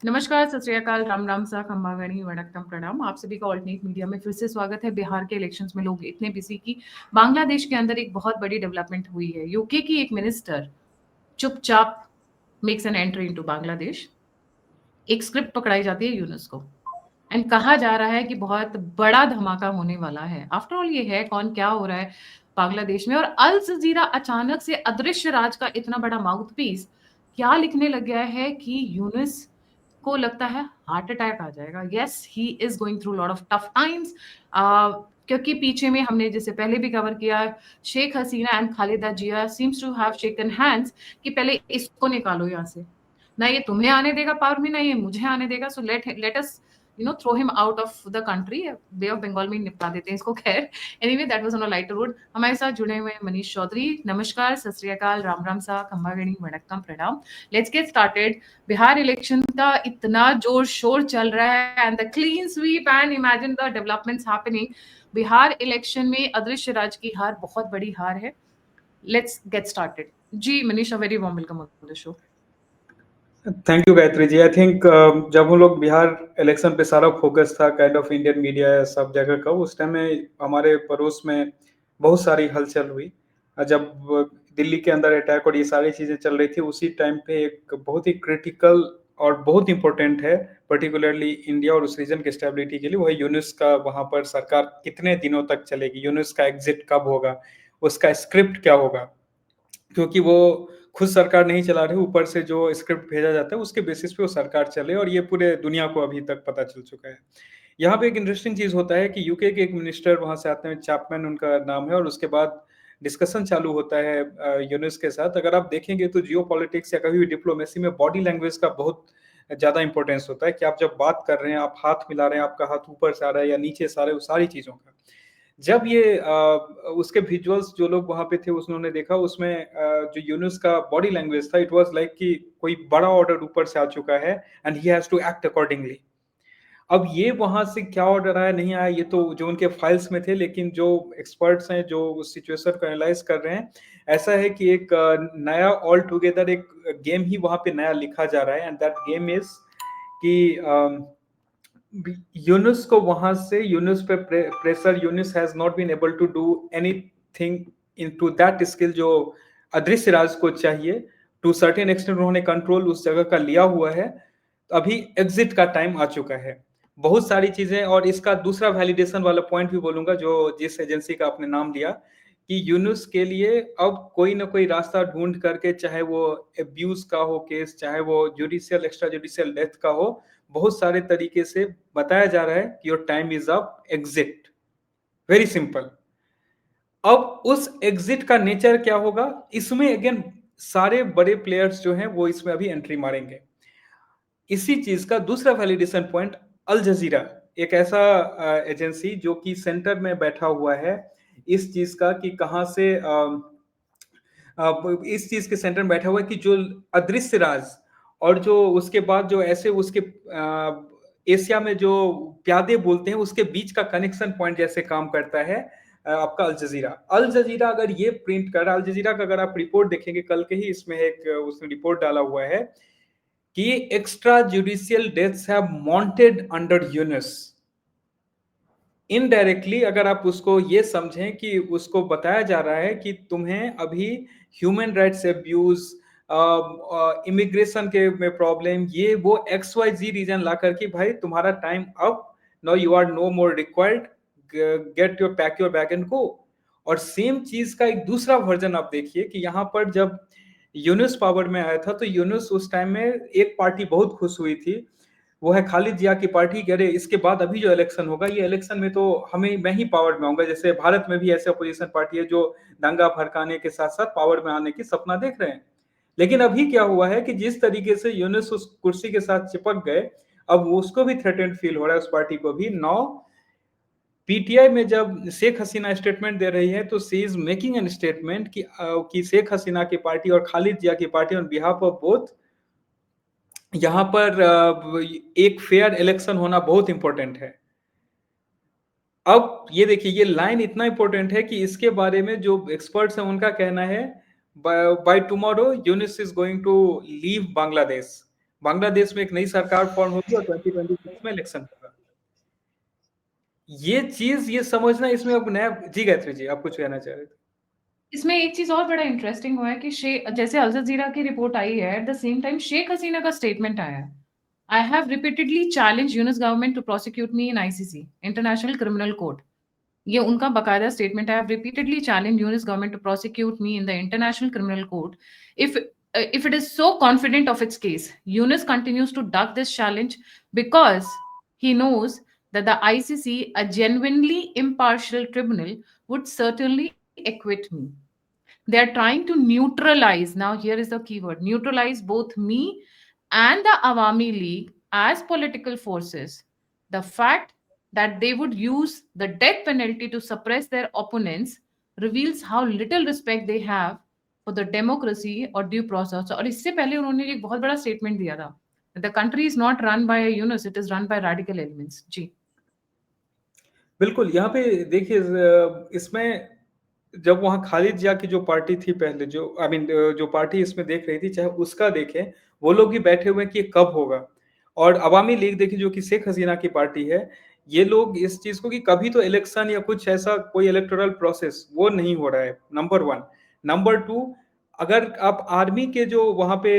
नमस्कार, सत श्री अकाल, राम राम सा, खम्मा गणी, वणक्कम, प्रणाम। आप सभी का ऑल्टरनेट मीडिया में फिर से स्वागत है। बिहार के इलेक्शंस में लोग इतने बिजी कि बांग्लादेश के अंदर एक बहुत बड़ी डेवलपमेंट हुई है। यूके की एक मिनिस्टर चुपचाप makes an entry into Bangladesh. एक स्क्रिप्ट पकड़ाई जाती है यूनुस को एंड कहा जा रहा है कि बहुत बड़ा धमाका होने वाला है। आफ्टर ऑल ये है कौन, क्या हो रहा है बांग्लादेश में। और अल जजीरा अचानक से अदृश्य राज का इतना बड़ा माउथ पीस क्या लिखने लग गया है कि यूनुस को लगता है हार्ट अटैक आ जाएगा। Yes, he is going through lot of tough times. क्योंकि पीछे में हमने जैसे पहले भी कवर किया, Sheikh Hasina and Khaleda Zia seems to have shaken hands कि पहले इसको निकालो यहाँ से। ना ये तुम्हें आने देगा पावर में, ना ये मुझे आने देगा। So let us throw him out of the country. Bay of Bengal में निपटा देते हैं इसको। खैर, anyway that was on a lighter wood. हमारे साथ जुड़े हुए हैं मनीष चौधरी। नमस्कार, सत श्री अकाल, राम राम सा, खम्मा गणी, वणक्कम, प्रणाम। Let's get started. Bihar election का इतना जोर शोर चल रहा है and the clean sweep and imagine the developments happening. Bihar election में अदृश्य राज की हार बहुत बड़ी हार है। Let's get started. जी Manish, a very warm welcome on the show. Thank you Gayatri ji. I think जब हम लोग बिहार इलेक्शन पे सारा फोकस था काइंड ऑफ इंडियन मीडिया सब जगह का, उस टाइम में हमारे पड़ोस में बहुत सारी हलचल हुई। जब दिल्ली के अंदर अटैक और ये सारी चीजें चल रही थी, उसी टाइम पे एक बहुत ही क्रिटिकल और बहुत इंपॉर्टेंट है पर्टिकुलरली इंडिया और उस रीजन की स्टेबिलिटी के लिए, वो है यूनुस का वहां पर सरकार कितने दिनों तक चलेगी, यूनुस का एग्जिट कब होगा, उसका स्क्रिप्ट क्या होगा। क्योंकि वो खुद सरकार नहीं चला रहे, ऊपर से जो स्क्रिप्ट भेजा जाता है उसके बेसिस पे वो सरकार चले, और ये पूरे दुनिया को अभी तक पता चल चुका है। यहाँ पे एक इंटरेस्टिंग चीज होता है कि यूके के एक मिनिस्टर वहां से आते हैं, चैपमैन उनका नाम है, और उसके बाद डिस्कशन चालू होता है यूनुस के साथ। अगर आप देखेंगे तो जियो पॉलिटिक्स या कभी भी डिप्लोमेसी में बॉडी लैंग्वेज का बहुत ज्यादा इंपॉर्टेंस होता है कि आप जब बात कर रहे हैं, आप हाथ मिला रहे हैं, आपका हाथ ऊपर से आ रहा है या नीचे से आ रहा है, वो सारी चीजों का। जब ये उसके विजुअल्स जो लोग वहां पे थे उन्होंने देखा, उसमें जो यूनुस का बॉडी लैंग्वेज था, इट वाज लाइक कि कोई बड़ा ऑर्डर ऊपर से आ चुका है and he has to act accordingly. अब ये वहां से क्या ऑर्डर आया नहीं आया ये तो जो उनके फाइल्स में थे, लेकिन जो एक्सपर्ट्स हैं जो उस सिचुएशन को एनालाइज कर रहे हैं, ऐसा है कि एक नया ऑल टुगेदर एक गेम ही वहां पे नया लिखा जा रहा है, एंड दैट गेम इज कि यूनुस को वहां से, यूनुस पे pressure, Yunus has not been able to do anything into that skill जो अदृश्य राज को चाहिए। टू सर्टेन एक्सटेंट उन्होंने कंट्रोल उस जगह का लिया हुआ है। अभी एग्जिट का टाइम आ चुका है। बहुत सारी चीजें, और इसका दूसरा वैलिडेशन वाला पॉइंट भी बोलूंगा, जो जिस एजेंसी का आपने नाम लिया, कि यूनुस के लिए अब कोई ना कोई रास्ता ढूंढ करके, चाहे वो एब्यूज का हो केस, चाहे वो जुडिशियल एक्स्ट्रा जुडिशियल डेथ का हो, बहुत सारे तरीके से बताया जा रहा है कि your time is up, exit. Very simple. अब उस एग्जिट का नेचर क्या होगा, इसमें अगेन सारे बड़े प्लेयर्स जो हैं वो इसमें अभी एंट्री मारेंगे। इसी चीज का दूसरा वैलिडेशन पॉइंट, अल जजीरा, एक ऐसा एजेंसी जो कि सेंटर में बैठा हुआ है इस चीज का, कि कहां से इस चीज के सेंटर में बैठा हुआ है कि जो अदृश्य राज और जो उसके बाद जो ऐसे उसके एशिया में जो प्यादे बोलते हैं उसके बीच का कनेक्शन पॉइंट जैसे काम करता है आपका अल जजीरा। अल जजीरा अगर ये प्रिंट कर, अल जजीरा का अगर आप रिपोर्ट देखेंगे, कल के ही इसमें एक उसने रिपोर्ट डाला हुआ है कि extra judicial deaths have mounted under Yunus. Indirectly अगर आप उसको ये समझें कि उसको बताया जा रहा है कि तुम्हें अभी ह्यूमन राइट्स एब्यूज, इमिग्रेशन के में प्रॉब्लम, ये वो XYZ रीजन ला करके भाई तुम्हारा time up, now you are no more required, get your pack your bag and go. और सेम चीज का एक दूसरा वर्जन आप देखिए कि यहाँ पर जब यूनुस पावर में आया था तो यूनुस उस टाइम में एक पार्टी बहुत खुश हुई थी, वो है खालिद जिया की पार्टी, कह रहे इसके बाद अभी जो इलेक्शन होगा, ये इलेक्शन में तो हमें, मैं ही पावर में आऊंगा। जैसे भारत में भी ऐसे अपोजिशन पार्टी है जो दंगा भड़काने के साथ साथ पावर में आने की सपना देख रहे हैं। लेकिन अभी क्या हुआ है कि जिस तरीके से यूनुस उस कुर्सी के साथ चिपक गए, अब उसको भी थ्रेटेंड फील हो रहा है, उस पार्टी को भी। नौ पीटीआई में जब शेख हसीना स्टेटमेंट दे रही है तो सी इज मेकिंग एन स्टेटमेंट कि शेख हसीना की पार्टी और खालिद जिया की party on behalf of both, यहाँ पर एक फेयर इलेक्शन होना बहुत इंपॉर्टेंट है। अब ये देखिए, ये लाइन इतना इंपॉर्टेंट है कि इसके बारे में जो एक्सपर्ट्स हैं उनका कहना है by tomorrow Yunus is going to leave Bangladesh. Bangladesh में एक नई सरकार फॉर्म होगी और 2026 में इलेक्शन होगा। ये चीज, ये समझना, इसमें अब नया। जी गायत्री जी, आप कुछ कहना चाह रहे थे? इसमें एक चीज और बड़ा इंटरेस्टिंग हुआ है कि जैसे अल जजीरा की रिपोर्ट आई है, at the same time Sheikh Hasina का स्टेटमेंट आया है। I have repeatedly challenge Yunus government to prosecute me in ICC, international criminal court. ये उनका बकायदा स्टेटमेंट है। I have repeatedly challenge Yunus government to prosecute me in the international criminal court if if it is so confident of its case. Yunus continues to duck this challenge because he knows that the ICC, a genuinely impartial tribunal, would certainly acquit me. They are trying to neutralize, now here is the keyword, neutralize both me and the Awami League as political forces. The fact that they would use the death penalty to suppress their opponents reveals how little respect they have for the democracy or due process. और इससे पहले उन्होंने एक बहुत बड़ा statement दिया था, the country is not run by a Yunus, it is run by radical elements. जी बिल्कुल, यहाँ पे देखिए, इसमें जब वहाँ खालिद जिया की जो पार्टी थी पहले, जो आई मीन जो पार्टी इसमें देख रही थी, चाहे उसका देखें, वो लोग भी बैठे हुए हैं कि ये कब होगा। और अवामी लीग देखिए, जो कि शेख हसीना की पार्टी है, ये लोग इस चीज को कि कभी तो इलेक्शन या कुछ ऐसा कोई इलेक्टोरल प्रोसेस वो नहीं हो रहा है, नंबर वन। नंबर टू, अगर आप आर्मी के जो वहां पे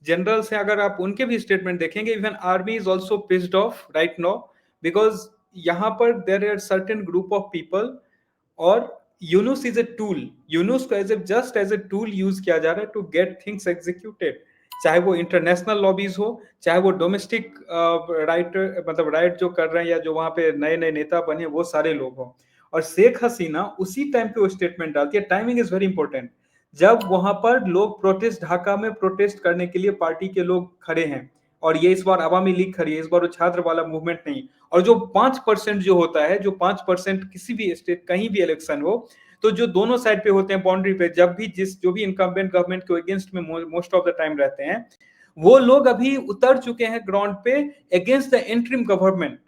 जनरल्स हैं, अगर आप उनके भी स्टेटमेंट देखेंगे, even army is also pissed off right now, because यहाँ पर there are certain group of people, और Yunus is a tool. Yunus को just as a tool use किया जा रहा है टू गेट थिंग्स एग्जीक्यूटेड, चाहे वो इंटरनेशनल लॉबीज हो, चाहे वो डोमेस्टिक राइट, मतलब राइट जो कर रहे हैं, या जो वहां पे नए नए नेता बने वो सारे लोग हों। और शेख हसीना उसी टाइम पे वो स्टेटमेंट डालती है। Timing is very important. जब वहां पर लोग प्रोटेस्ट, ढाका में प्रोटेस्ट करने के लिए पार्टी के लोग खड़े हैं, और ये इस बार अवामी लीग खड़ी है, इस बार वो छात्र वाला मूवमेंट नहीं। और जो 5% जो होता है, जो 5% किसी भी स्टेट कहीं भी इलेक्शन हो, तो जो दोनों साइड पे होते हैं बाउंड्री पे, जब भी जो भी इनकम्बेंट गवर्नमेंट के अगेंस्ट में मोस्ट ऑफ द टाइम रहते हैं, वो लोग अभी उतर चुके हैं ग्राउंड पे अगेंस्ट द इंटरिम गवर्नमेंट।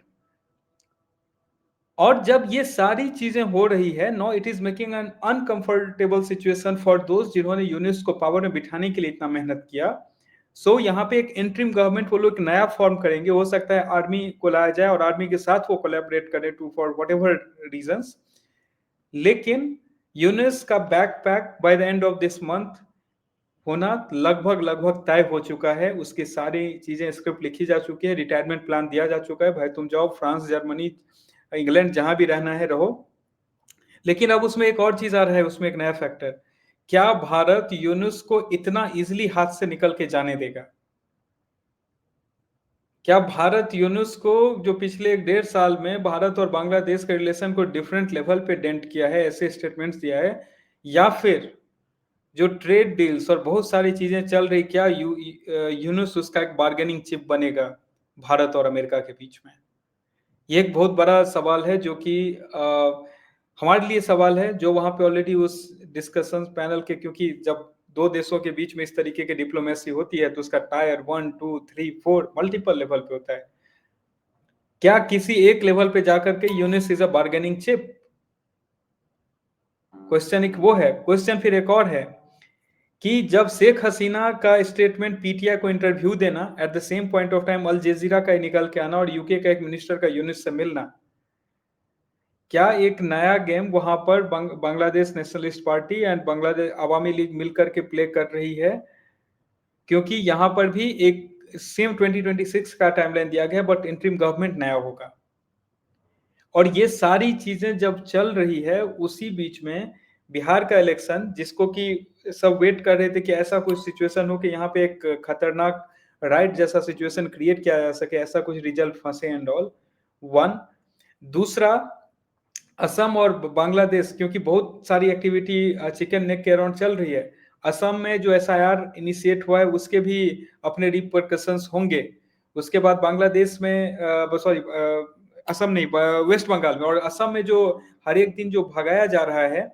और जब ये सारी चीजें हो रही है, no it is making an uncomfortable situation for दोस्त जिन्होंने यूनिस को पावर में बिठाने के लिए इतना मेहनत किया। सो यहाँ पे एक इंटरिम गवर्नमेंट वो लोग एक नया फॉर्म करेंगे, हो सकता है आर्मी को लाया जाए और आर्मी के साथ वो कोलैबोरेट करे to for whatever reasons. लेकिन यूनिस का backpack by the end of this month होना लगभग तय हो चुका है। उसकी सारी चीजें, स्क्रिप्ट लिखी जा चुकी है, रिटायरमेंट प्लान दिया जा चुका है, भाई तुम जाओ फ्रांस, जर्मनी, इंग्लैंड, जहां भी रहना है रहो। लेकिन अब उसमें एक और चीज आ रहा है, उसमें एक नया फैक्टर, क्या भारत यूनुस को इतना इजिली हाथ से निकल के जाने देगा? क्या भारत यूनुस को, जो पिछले 1.5 साल में भारत और बांग्लादेश के रिलेशन को डिफरेंट लेवल पे डेंट किया है, ऐसे स्टेटमेंट्स दिया है, या फिर जो ट्रेड डील्स और बहुत सारी चीजें चल रही, क्या यूनुस उसका एक बार्गेनिंग चिप बनेगा भारत और अमेरिका के बीच में? ये एक बहुत बड़ा सवाल है, जो कि हमारे लिए सवाल है, जो वहां पे ऑलरेडी उस डिस्कशन पैनल के, क्योंकि जब दो देशों के बीच में इस तरीके की डिप्लोमेसी होती है तो उसका टायर 1, 2, 3, 4 मल्टीपल लेवल पे होता है। क्या किसी एक लेवल पे जाकर के Yunus is a bargaining chip? Question एक वो है। क्वेश्चन फिर एक और है कि जब शेख हसीना का स्टेटमेंट पीटीआई को इंटरव्यू देना, at the same point of time Al Jazeera का निकल के आना और यूके का एक मिनिस्टर का यूनिस से मिलना, क्या एक नया गेम वहां पर Bangladesh nationalist party and Bangladesh Awami league मिलकर के प्ले कर रही है? क्योंकि यहां पर भी एक सेम 2026 का टाइमलाइन दिया गया, बट इंटरिम गवर्नमेंट नया होगा। और ये सारी चीजें जब चल रही है, उसी बीच में बिहार का इलेक्शन, जिसको कि सब वेट कर रहे थे कि ऐसा कुछ सिचुएशन हो कि यहाँ पे एक खतरनाक राइट जैसा सिचुएशन क्रिएट किया जा सके, ऐसा कुछ रिजल्ट फंसे एंड ऑल। वन, दूसरा, असम और बांग्लादेश, क्योंकि बहुत सारी एक्टिविटी चिकन नेक के अराउंड चल रही है। असम में जो एसआईआर इनिशिएट हुआ है, उसके भी अपने रिपरकशंस होंगे। उसके बाद बांग्लादेश में, सॉरी असम नहीं, वेस्ट बंगाल में, और असम में जो हर एक दिन जो भगाया जा रहा है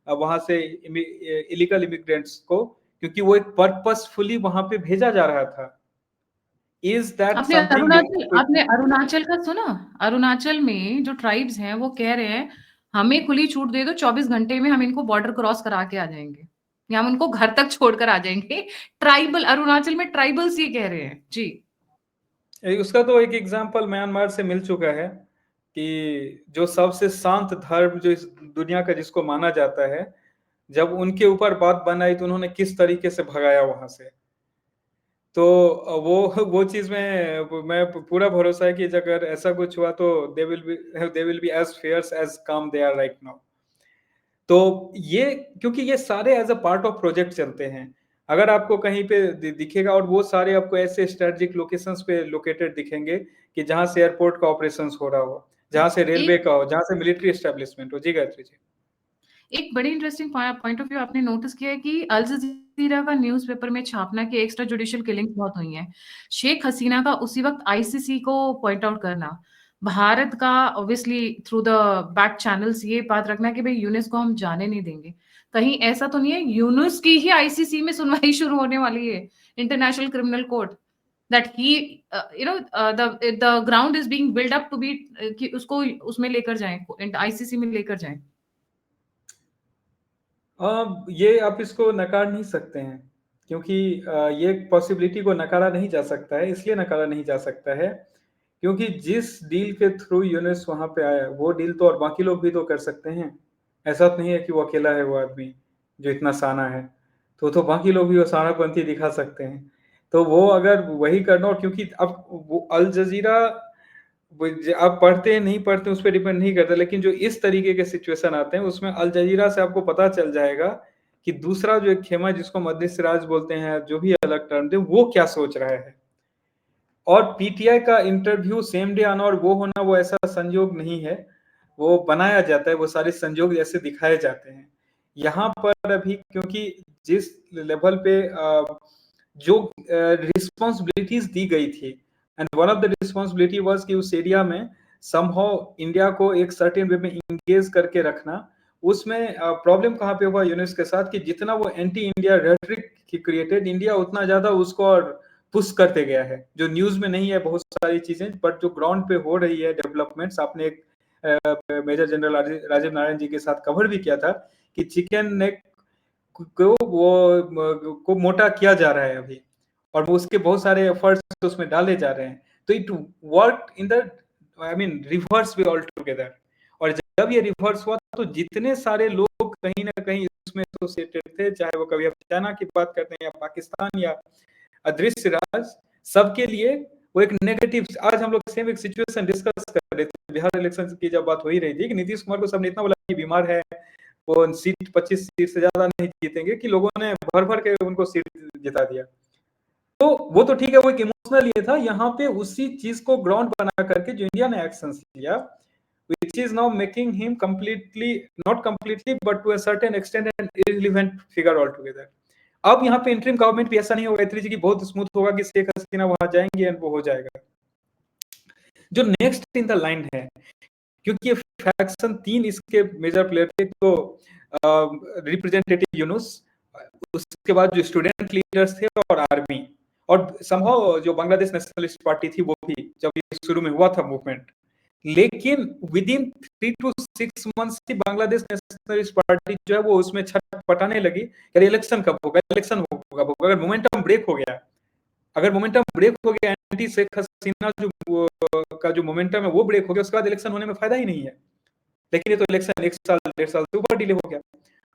वहां से इलीगल इमिग्रेंट्स को, क्योंकि वो एक पर्पसफुली वहां पे भेजा जा रहा था। Is that something? आपने अरुणाचल का सुना? अरुणाचल में जो ट्राइब्स हैं वो कह रहे हैं हमें खुली छूट दे दो, 24 घंटे में हम इनको बॉर्डर क्रॉस करा के आ जाएंगे। या हम उनको घर तक छोड़कर आ जाएंगे। ट्राइबल, अरुणाचल में ट्राइबल्स ये कह रहे हैं जी। उसका तो एक एग्जांपल म्यांमार से मिल चुका है कि जो सबसे शांत धर्म जो इस दुनिया का जिसको माना जाता है, जब उनके ऊपर बात बनाई तो उन्होंने किस तरीके से भगाया वहां से। तो वो चीज में मैं पूरा भरोसा है कि अगर ऐसा कुछ हुआ तो they will be as fairs as calm they are right now. तो ये क्योंकि ये सारे as a part of project चलते हैं। अगर आपको कहीं पे दिखेगा, और वो सारे आपको ऐसे स्ट्रेटेजिक लोकेशंस पे लोकेटेड दिखेंगे कि जहां से एयरपोर्ट का ऑपरेशंस हो रहा हो, जहां से रेलवे एक का हो, जहां से मिलिट्री एस्टेब्लिशमेंट हो। जी गायत्री जी। एक बड़ी इंटरेस्टिंग पॉइंट ऑफ व्यू आपने नोटिस किया है कि अल जजीरा का न्यूज़पेपर में छापना कि एक्स्ट्रा जुडिशियल किलिंग्स बहुत हुई हैं। शेख हसीना का उसी वक्त आईसीसी को पॉइंट आउट करना, भारत का obviously through the back channels ये बात रखना कि भाई यूनुस को हम जाने नहीं देंगे। कहीं ऐसा तो नहीं है यूनुस की ही आईसीसी में सुनवाई शुरू होने वाली है, इंटरनेशनल क्रिमिनल कोर्ट, दैट ही the ground is being build up to be कि उसको उसमें लेकर जाएं, आईसीसी में लेकर जाएं। ये आप इसको नकार नहीं सकते हैं, क्योंकि ये पॉसिबिलिटी को नकारा नहीं जा सकता है। इसलिए नकारा नहीं जा सकता है क्योंकि जिस डील के थ्रू यूनुस वहां पे आया, वो डील तो और बाकी लोग भी तो कर सकते हैं। ऐसा तो नहीं है कि वो अकेला है वो आदमी जो इतना साना है। तो बाकी लोग भी वो सानापंथी दिखा सकते हैं। तो वो अगर वही करना, और क्योंकि अब वो अल जजीरा, आप पढ़ते हैं नहीं पढ़ते उस पर डिपेंड नहीं करता, लेकिन जो इस तरीके के सिचुएशन आते हैं उसमें अल जजीरा से आपको पता चल जाएगा कि दूसरा जो एक खेमा जिसको मध्य सिराज बोलते हैं, जो भी अलग टर्म दे, वो क्या सोच रहा है। और पीटीआई का इंटरव्यू सेम डे आना और वो होना, वो ऐसा संयोग नहीं है, वो बनाया जाता है। वो सारे संयोग जैसे दिखाए जाते हैं यहाँ पर अभी, क्योंकि जिस लेवल पे जो रिस्पॉन्सिबिलिटीज दी गई थी, and one of the responsibility was कि उस एरिया में समहाउ इंडिया को एक सर्टेन वे में इंगेज करके रखना। उसमें प्रॉब्लम कहाँ पे हुआ यूनुस के साथ कि जितना वो anti India rhetoric created, India उतना ज्यादा उसको और पुश करते गया है। जो न्यूज में नहीं है बहुत सारी चीजें, बट जो ग्राउंड पे हो रही है डेवलपमेंट्स, आपने एक मेजर जनरल राजीव नारायण जी के साथ कवर भी किया था कि चिकन नेक को मोटा किया जा रहा है अभी, और वो उसके बहुत सारे एफर्ट्स उसमें डाले जा रहे हैं। तो it work in the, I mean, reverse way all together. और जब ये रिवर्स हुआ तो जितने सारे लोग कहीं ना कहीं इसमें एसोसिएटेड थे, चाहे वो कभी आप चाइना की बात करते हैं या पाकिस्तान या अदृश्य राज, सबके लिए वो एक नेगेटिव। आज हम लोग सेम एक सिचुएशन डिस्कस कर रहे थे, बिहार इलेक्शन की जब बात हो ही रही थी कि नीतीश कुमार को सबने इतना बोला कि बीमार है, वो सीट 25 सीट से ज्यादा नहीं जीतेंगे, कि लोगों ने भर भर के उनको सीट जिता दिया। तो वो तो ठीक है, वो एक इमोशनल ये था। यहाँ पे उसी चीज को ग्राउंड बना करके जो इंडिया ने एक्शन लिया, which is now making him completely, not completely, but to a certain extent an irrelevant figure altogether. अब यहाँ पे इंटरिम गवर्नमेंट भी ऐसा नहीं होगा गायत्री जी की बहुत स्मूथ होगा कि शेख हसीना वहां जाएंगे एंड वो हो जाएगा। जो नेक्स्ट इन द लाइन है, क्योंकि ये फैक्शन 3 इसके मेजर प्लेयर थे, तो रिप्रेजेंटेटिव यूनुस, उसके बाद जो स्टूडेंट लीडर्स थे और आर्मी, और समहाउ जो बांग्लादेश नेशनलिस्ट पार्टी थी वो भी, जब ये शुरू में हुआ था मूवमेंट। लेकिन विद इन 3 to 6 मंथ्स की बांग्लादेश नेशनलिस्ट पार्टी जो है वो उसमें छटपटाने लगी कि इलेक्शन कब होगा, इलेक्शन होगा। अगर मोमेंटम ब्रेक हो गया, अगर मोमेंटम ब्रेक हो गया, एंटी शेख हसीना जो का जो मोमेंटम है वो ब्रेक हो गया, उसके बाद इलेक्शन होने में फायदा ही नहीं है। लेकिन ये तो इलेक्शन 1 साल 1.5 साल से ऊपर डिले हो गया।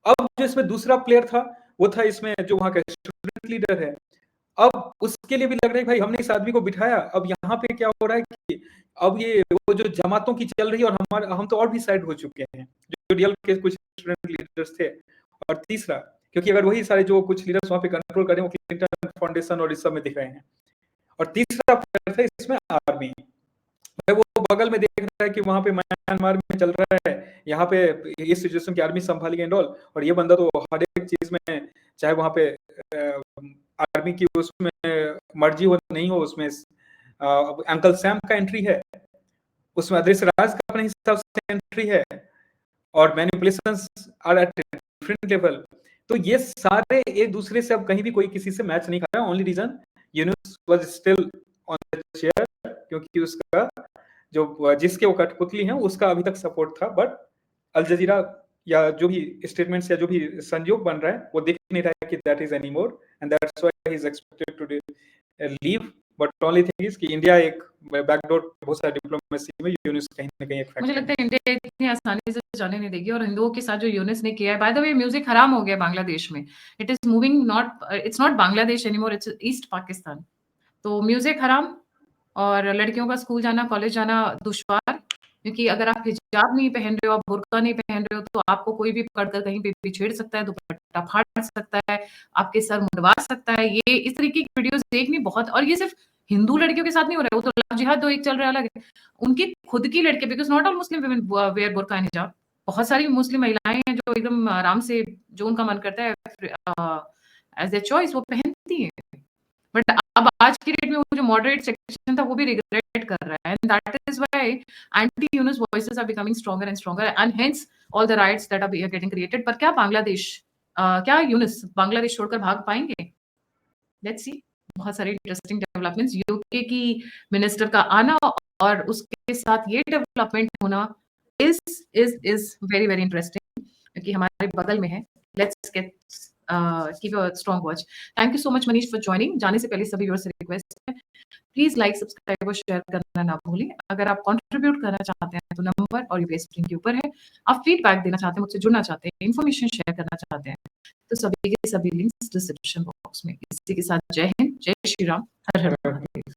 अब जो इसमें दूसरा प्लेयर था, वो था इसमें जो वहां का स्टूडेंट लीडर है। अब उसके लिए भी लग रहा है भाई हमने इस आदमी को बिठाया। अब यहाँ पे क्या हो रहा है कि अब ये वो जो जमातों की चल रही है, और हम तो और भी साइड हो चुके हैं, जो डीएल के कुछ स्टूडेंट लीडर्स थे। और तीसरा, क्योंकि अगर वही सारे जो कुछ लीडर्स वहां पे कंट्रोल कर रहे हैं, वो क्लिंटन फाउंडेशन और इस सब में दिख रहे हैं। और तीसरा प्लेयर था इसमें आर्मी। वो बगल में देख रहा है कि वहां पे म्यांमार में चल रहा है, यहाँ पे इस सिचुएशन की आर्मी संभाली एंड ऑल, और ये बंदा तो हर एक चीज में, चाहे वहां पे आर्मी की उसमें मर्जी हो नहीं हो, उसमें अंकल सैम का एंट्री है, उसमें अदृश्य राज का अपने हिसाब से एंट्री है, और manipulations are at different level. तो ये सारे एक दूसरे से अब कहीं भी कोई किसी से मैच नहीं कर रहा। Only reason Yunus was still on the chair, क्योंकि उसका जो जिसके वो कठपुतली हैं उसका अभी तक सपोर्ट था, बट अल जजीरा या जो भी स्टेटमेंट्स या जो भी संयोग बन रहा है वो दिख नहीं रहा है कि that is anymore, and that's why he is expected to leave. But only thing is कि इंडिया एक बैकडोर बहुत सारी डिप्लोमेसी में यूनिस कहीं ना कहीं एक मुझे फैक्टर लगता है इंडिया इतनी आसानी से जाने नहीं देगी, और हिंदुओं के साथ जो यूनिस ने किया है, बाय द वे म्यूजिक हराम हो गया बांग्लादेश में। It is moving not, it's not Bangladesh anymore, it's east Pakistan. तो म्यूजिक हराम, और लड़कियों का स्कूल जाना, कॉलेज जाना दुश्वार, क्योंकि अगर आप हिजाब नहीं पहन रहे हो, आप बुर्का नहीं पहन रहे हो, तो आपको कोई भी पकड़कर कहीं पे भी छेड़ सकता है, दुपट्टा फाड़ सकता है, आपके सर मुंडवा सकता है। ये इस तरीके की वीडियोस देखनी बहुत, और ये सिर्फ हिंदू लड़कियों के साथ नहीं हो रहा है, वो तो लव जिहाद तो एक चल रहा है अलग है। उनकी खुद की लड़के, because not all Muslim women wear burqa and hijab. बहुत सारी मुस्लिम महिलाएं हैं जो एकदम आराम से, जो उनका मन करता है एज ए चॉइस, वो पहनती हैं। बट अब आज की डेट में वो जो मॉडरेट सेक्शन था वो भी रिग्रेट कर रहा है, and that is why anti Yunus voices are becoming stronger and stronger, and hence all the rights that are getting created. पर क्या बांग्लादेश, क्या यूनिस बांग्लादेश छोड़कर भाग पाएंगे? Let's see. बहुत सारे इंटरेस्टिंग डेवलपमेंट्स, यूके की मिनिस्टर का आना और उसके साथ ये डेवलपमेंट होना is is very very interesting, क्योंकि हमारे बगल में है। Let's get keep a strong watch. Thank you so much Manish for joining. जाने से पहले सभी व्यूअर्स से रिक्वेस्ट है, प्लीज लाइक, सब्सक्राइब और शेयर करना ना भूलें। अगर आप कंट्रीब्यूट करना चाहते हैं तो नंबर और यूपीएस स्क्रीन के ऊपर है। आप फीडबैक देना चाहते हैं, मुझसे जुड़ना चाहते हैं, इन्फॉर्मेशन शेयर करना चाहते हैं, तो सभी के सभी लिंक्स डिस्क्रिप्शन बॉक्स में। इसी के साथ जय हिंद, जय श्री राम, हर हर महादेव।